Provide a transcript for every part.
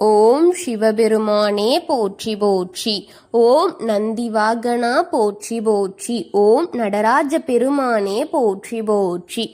ஓம் சிவபெருமானே போற்றி போற்றி. ஓம் நந்திவாகனா போற்றி போற்றி. ஓம் நடராஜ பெருமானே போற்றி போற்றி.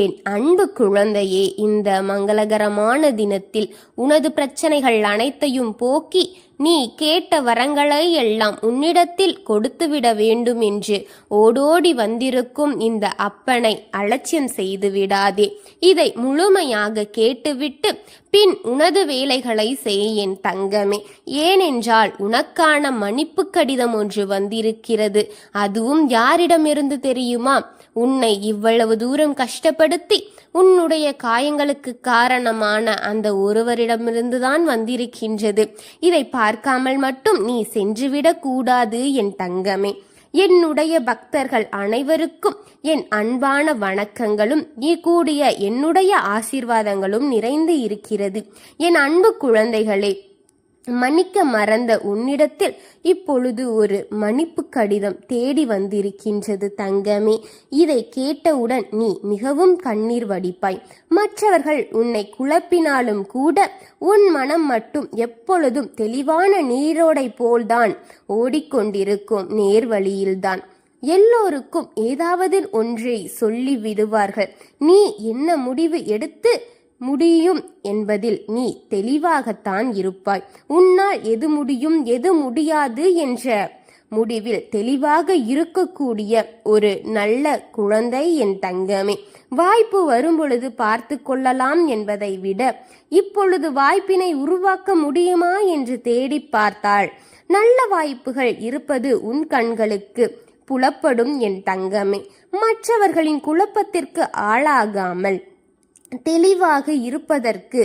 என் அன்பு குழந்தையே, இந்த மங்களகரமான தினத்தில் உனது பிரச்சனைகள் அனைத்தையும் போக்கி நீ கேட்ட வரங்களை எல்லாம் உன்னிடத்தில் கொடுத்துவிட வேண்டும் என்று ஓடோடி வந்திருக்கும் இந்த அப்பனை அலட்சியம் செய்து விடாதே. இதை முழுமையாக கேட்டுவிட்டு பின் உனது வேலைகளை செய் என் தங்கமே. ஏனென்றால் உனக்கான மன்னிப்பு கடிதம் ஒன்று வந்திருக்கிறது. அதுவும் யாரிடமிருந்து தெரியுமா? உன்னை இவ்வளவு தூரம் கஷ்டப்படுத்தி உன்னுடைய காயங்களுக்கு காரணமான அந்த ஒருவரிடமிருந்துதான் வந்திருக்கின்றது. இதை பார்க்காமல் மட்டும் நீ சென்றுவிடக் கூடாது என் தங்கமே. என்னுடைய பக்தர்கள் அனைவருக்கும் என் அன்பான வணக்கங்களும் கூடிய என்னுடைய ஆசீர்வாதங்களும் நிறைந்து இருக்கிறது. என் அன்பு குழந்தைகளே, மன்னிக்க மறந்த உன்னிடத்தில் இப்பொழுது ஒரு மன்னிப்பு கடிதம் தேடி வந்திருக்கின்றது தங்கமே. இதை கேட்டவுடன் நீ மிகவும் கண்ணீர் வடிப்பாய். மற்றவர்கள் உன்னை குழப்பினாலும் கூட உன் மனம் மட்டும் எப்பொழுதும் தெளிவான நீரோடை போல்தான் ஓடிக்கொண்டிருக்கும் நேர்வழியில்தான். எல்லோருக்கும் ஏதாவது ஒன்றை சொல்லி விடுவார்கள். நீ என்ன முடிவு எடுத்து முடியும் என்பதில் நீ தெளிவாகத்தான் இருப்பாய். உன்னால் எது முடியும் எது முடியாது என்ற முடிவில் தெளிவாக இருக்கக்கூடிய ஒரு நல்ல குழந்தை என் தங்கமே. வாய்ப்பு வரும்பொழுது பார்த்து கொள்ளலாம் என்பதை விட இப்பொழுது வாய்ப்பினை உருவாக்க முடியுமா என்று தேடி பார்த்தாள் நல்ல வாய்ப்புகள் இருப்பது உன் கண்களுக்கு புலப்படும் என் தங்கமே. மற்றவர்களின் குழப்பத்திற்கு ஆளாகாமல் தெளிவாக இருப்பதற்கு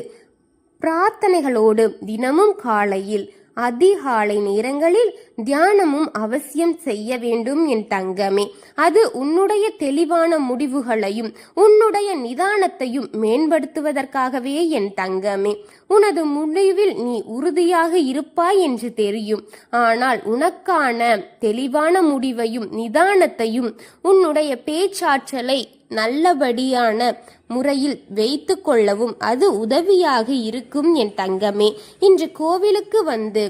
பிரார்த்தனைகளோடு தினமும் காலையில் அதிகாலை நேரங்களில் தியானமும் அவசியம் செய்ய வேண்டும் என் தங்கமே. அது உன்னுடைய தெளிவான முடிவுகளையும் உன்னுடைய நிதானத்தையும் மேம்படுத்துவதற்காகவே என் தங்கமே. உனது முடிவில் நீ உறுதியாக இருப்பாய் என்று தெரியும். ஆனால் உனக்கான தெளிவான முடிவையும் நிதானத்தையும் உன்னுடைய பேச்சாற்றலை நல்லபடியான முறையில் வைத்து கொள்ளவும் அது உதவியாக இருக்கும் என் தங்கமே. இன்று கோவிலுக்கு வந்து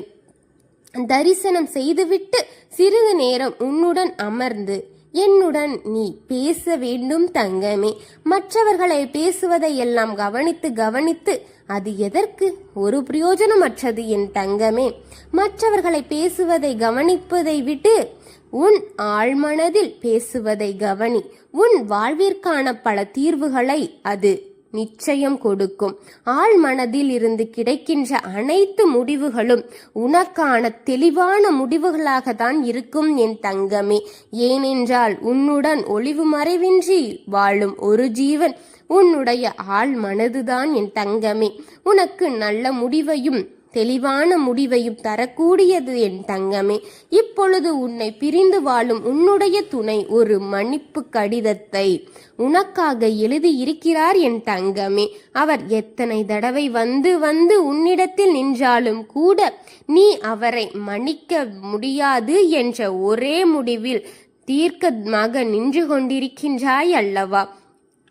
தரிசனம் செய்துவிட்டு சிறிது நேரம் உன்னுடன் அமர்ந்து என்னுடன் நீ பேச வேண்டும் தங்கமே. மற்றவர்களை பேசுவதை எல்லாம் கவனித்து அது எதற்கு? ஒரு பிரயோஜனமற்றது என் தங்கமே. மற்றவர்களை பேசுவதை கவனிப்பதை விட்டு உன் ஆழ்மனதில் பேசுவதை கவனி. உன் வாழ்விற்கான பல தீர்வுகளை அது நிச்சயம் கொடுக்கும். ஆழ்மனதில் இருந்து கிடைக்கின்ற அனைத்து முடிவுகளும் உனக்கான தெளிவான முடிவுகளாக தான் இருக்கும் என் தங்கமே. ஏனென்றால் உன்னுடன் ஒளிவு மறைவின்றி வாழும் ஒரு ஜீவன் உன்னுடைய ஆழ் மனதுதான் என் தங்கமே. உனக்கு நல்ல முடிவையும் தெளிவான முடிவையும் தரக்கூடியது என் தங்கமே. இப்பொழுது உன்னை பிரிந்து வாழும் உன்னுடைய துணை ஒரு மன்னிப்பு கடிதத்தை உனக்காக எழுதி இருக்கிறார் என் தங்கமே. அவர் எத்தனை தடவை வந்து உன்னிடத்தில் நின்றாலும் கூட நீ அவரை மன்னிக்க முடியாது என்ற ஒரே முடிவில் தீர்க்கமாக நின்று கொண்டிருக்கின்றாய் அல்லவா?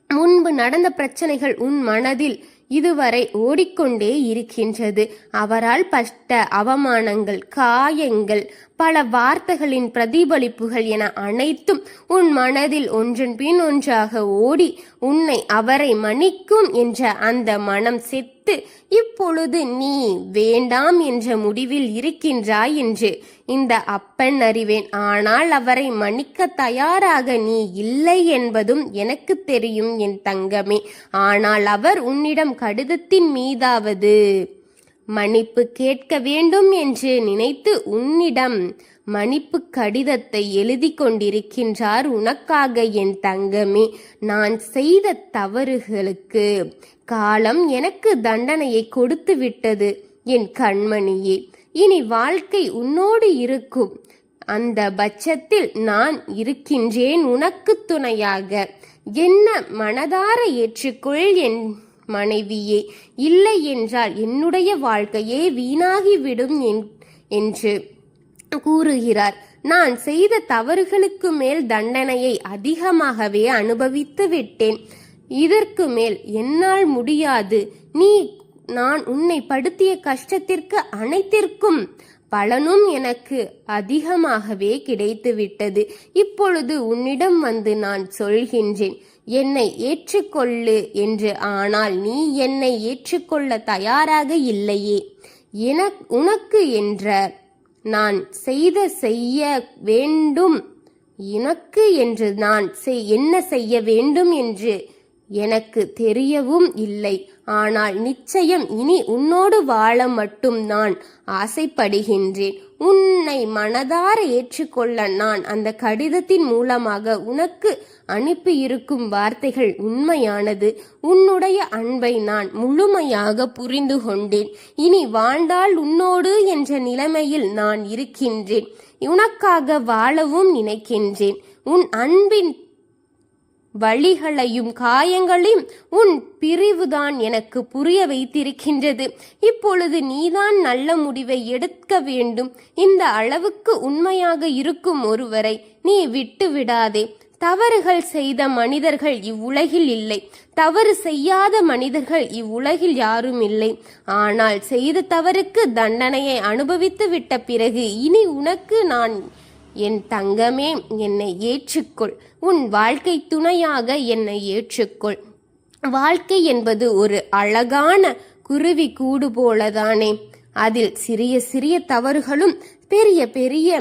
முன்பு நடந்த பிரச்சனைகள் உன் மனதில் இதுவரை ஓடிக்கொண்டே இருக்கின்றது. அவரால் பட்ட அவமானங்கள், காயங்கள், பல வார்த்தைகளின் பிரதிபலிப்புகள் என அனைத்தும் உன் மனதில் ஒன்றன் பின் ஒன்றாக ஓடி உன்னை அவரை மன்னிக்கும் என்ற அந்த மனம் செத்து இப்பொழுது நீ வேண்டாம் என்ற முடிவில் இருக்கின்றாய் என்று இந்த அப்பன் அறிவேன். ஆனால் அவரை மன்னிக்க தயாராக நீ இல்லை என்பதும் எனக்கு தெரியும் என் தங்கமே. ஆனால் அவர் உன்னிடம் கடிதத்தின் மீதாவது மன்னிப்பு கேட்க வேண்டும் என்று நினைத்து உன்னிடம் மன்னிப்பு கடிதத்தை எழுதி கொண்டிருக்கின்றார் உனக்காக என் தங்கமே. நான் செய்த தவறுகளுக்கு காலம் எனக்கு தண்டனையை கொடுத்து விட்டது என் கண்மணியே. இனி வாழ்க்கை உன்னோடு இருக்கும். அந்த பட்சத்தில் நான் இருக்கின்றேன் உனக்கு துணையாக. என்ன மனதார ஏற்றுக்கொள் என் மனைவியே. இல்லை என்றால் என்னுடைய வாழ்க்கையே வீணாகிவிடும் என்று கூறுகிறார். நான் செய்த தவறுகளுக்கு மேல் தண்டனையை அதிகமாகவே அனுபவித்து விட்டேன். இதற்கு மேல் என்னால் முடியாது. நீ நான் உன்னை படுத்திய கஷ்டத்திற்கு அனைத்திற்கும் பலனும் எனக்கு அதிகமாகவே கிடைத்துவிட்டது. இப்பொழுது உன்னிடம் வந்து நான் சொல்கின்றேன், என்னை ஏற்றுக்கொள்ளு என்று. ஆனால் நீ என்னை ஏற்றுக்கொள்ள தயாராக இல்லையே. உனக்கு என்ற நான் செய்ய வேண்டும், எனக்கு என்று நான் என்ன செய்ய வேண்டும் என்று எனக்கு தெரியவும் இல்லை. ஆனால் நிச்சயம் இனி உன்னோடு வாழ மட்டும் நான் ஆசைப்படுகின்றேன். உன்னை மனதார ஏற்றுக்கொள்ள நான் அந்த கடிதத்தின் மூலமாக உனக்கு அனுப்பியிருக்கும் வார்த்தைகள் உண்மையானது. உன்னுடைய அன்பை நான் முழுமையாக புரிந்து கொண்டேன். இனி வாழ்ந்தால் உன்னோடு என்ற நிலைமையில் நான் இருக்கின்றேன். உனக்காக வாழவும் நினைக்கின்றேன். உன் அன்பின் வழிகளையும் காயங்களையும் உன் பிரிவுதான் எனக்கு புரிய வைத்திருக்கின்றது. இப்பொழுது நீதான் நல்ல முடிவை எடுக்க வேண்டும். இந்த அளவுக்கு உண்மையாக இருக்கும் ஒருவரை நீ விட்டு விடாதே. தவறுகள் செய்த மனிதர்கள் இவ்வுலகில் இல்லை. தவறு செய்யாத மனிதர்கள் இவ்வுலகில் யாரும் இல்லை. ஆனால் செய்த தவறுக்கு தண்டனையை அனுபவித்து விட்ட பிறகு இனி உனக்கு நான், என் தங்கமே, என்னை ஏற்றுக்கொள். உன் வாழ்க்கை துணையாக என்னை ஏற்றுக்கொள். வாழ்க்கை என்பது ஒரு அழகான குருவி கூடு போலதானே. அதில் சிறிய சிறிய தவறுகளும் பெரிய பெரிய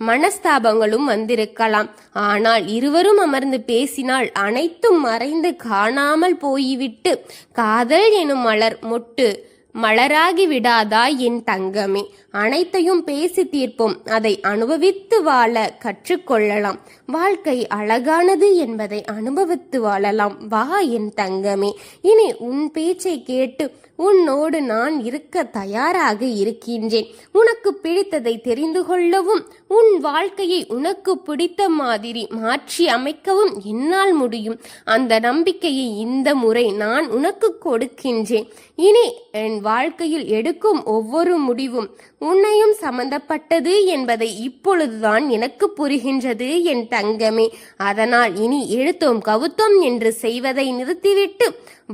மனஸ்தாபங்களும் வந்திருக்கலாம். ஆனால் இருவரும் அமர்ந்து பேசினால் அனைத்தும் மறைந்து காணாமல் போய்விட்டு காதல் எனும் மலர் மொட்டு மலராகி விடாதா என் தங்கமே? அனைத்தையும் பேசி தீர்ப்போம். அதை அனுபவித்து வாழ கற்றுக்கொள்ளலாம். வாழ்க்கை அழகானது என்பதை அனுபவித்து வாழலாம். வா என் தங்கமே. இனி உன் பேச்சை கேட்டு உன்னோடு நான் இருக்க தயாராக இருக்கின்றேன். உனக்கு பிடித்ததை தெரிந்து கொள்ளவும் உன் வாழ்க்கையை உனக்கு பிடித்த மாதிரி மாற்றி அமைக்கவும் என்னால் முடியும். அந்த நம்பிக்கையை இந்த முறை நான் உனக்கு கொடுக்கின்றேன். இனி என் வாழ்க்கையில் எடுக்கும் ஒவ்வொரு முடிவும் உன்னையும் சம்பந்தப்பட்டது என்பதை இப்பொழுதுதான் எனக்கு புரிகின்றது என் தங்கமே. அதனால் இனி எழுத்தோம் கவுத்தோம் என்று செய்வதை நிறுத்திவிட்டு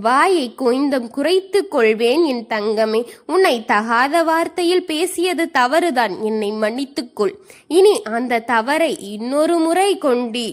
வாயை கொஞ்சம் குறைத்து கொள்வேன் என் தங்கமே. உன்னை தகாத வார்த்தையில் பேசியது தவறுதான், என்னை மன்னித்துக்கொள். இனி அந்த தவறை இன்னொரு முறை கொண்டு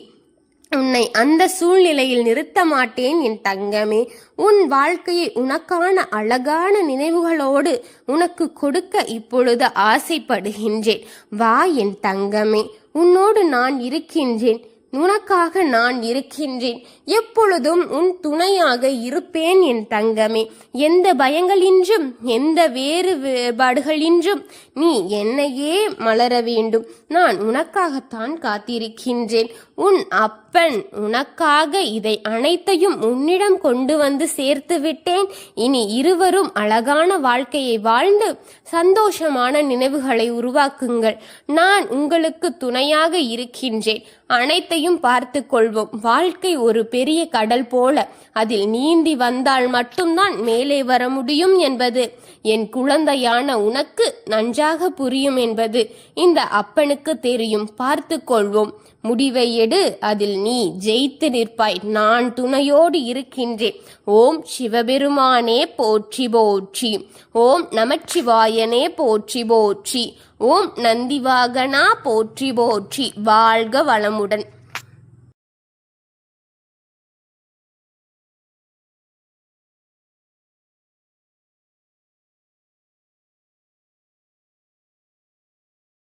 உன்னை அந்த சூழ்நிலையில் நிறுத்த மாட்டேன் என் தங்கமே. உன் வாழ்க்கையை உனக்கான அழகான நினைவுகளோடு உனக்கு கொடுக்க இப்பொழுது ஆசைப்படுகின்றேன். வா என் தங்கமே, உன்னோடு நான் இருக்கின்றேன். உனக்காக நான் இருக்கின்றேன். எப்பொழுதும் உன் துணையாக இருப்பேன் என் தங்கமே. எந்த பயங்களின்றும் எந்த வேறுபாடுகளின்றும் நீ என்னையே மலர வேண்டும். நான் உனக்காகத்தான் காத்திருக்கின்றேன். உன் அப்பன் உனக்காக இதை அனைத்தையும் உன்னிடம் கொண்டு வந்து சேர்த்து விட்டேன். இனி இருவரும் அழகான வாழ்க்கையை வாழ்ந்து சந்தோஷமான நினைவுகளை உருவாக்குங்கள். நான் உங்களுக்கு துணையாக இருக்கின்றேன். அனைத்தையும் பார்த்து கொள்வோம். வாழ்க்கை ஒரு பெரிய கடல் போல, அதில் நீந்தி வந்தால் மட்டும்தான் மேலே வர முடியும் என்பது என் குழந்தையான உனக்கு நன்றாக புரியும் என்பது இந்த அப்பனுக்கு தெரியும். பார்த்து கொள்வோம். முடிவை எடு, அதில் நீ ஜெயித்து நிற்பாய். நான் துணையோடு இருக்கின்றேன். ஓம் சிவபெருமானே போற்றி போற்றி. ஓம் நமச்சிவாயனே போற்றி போற்றி. ஓம் நந்திவாகனா போற்றி போற்றி. வாழ்க வளமுடன்.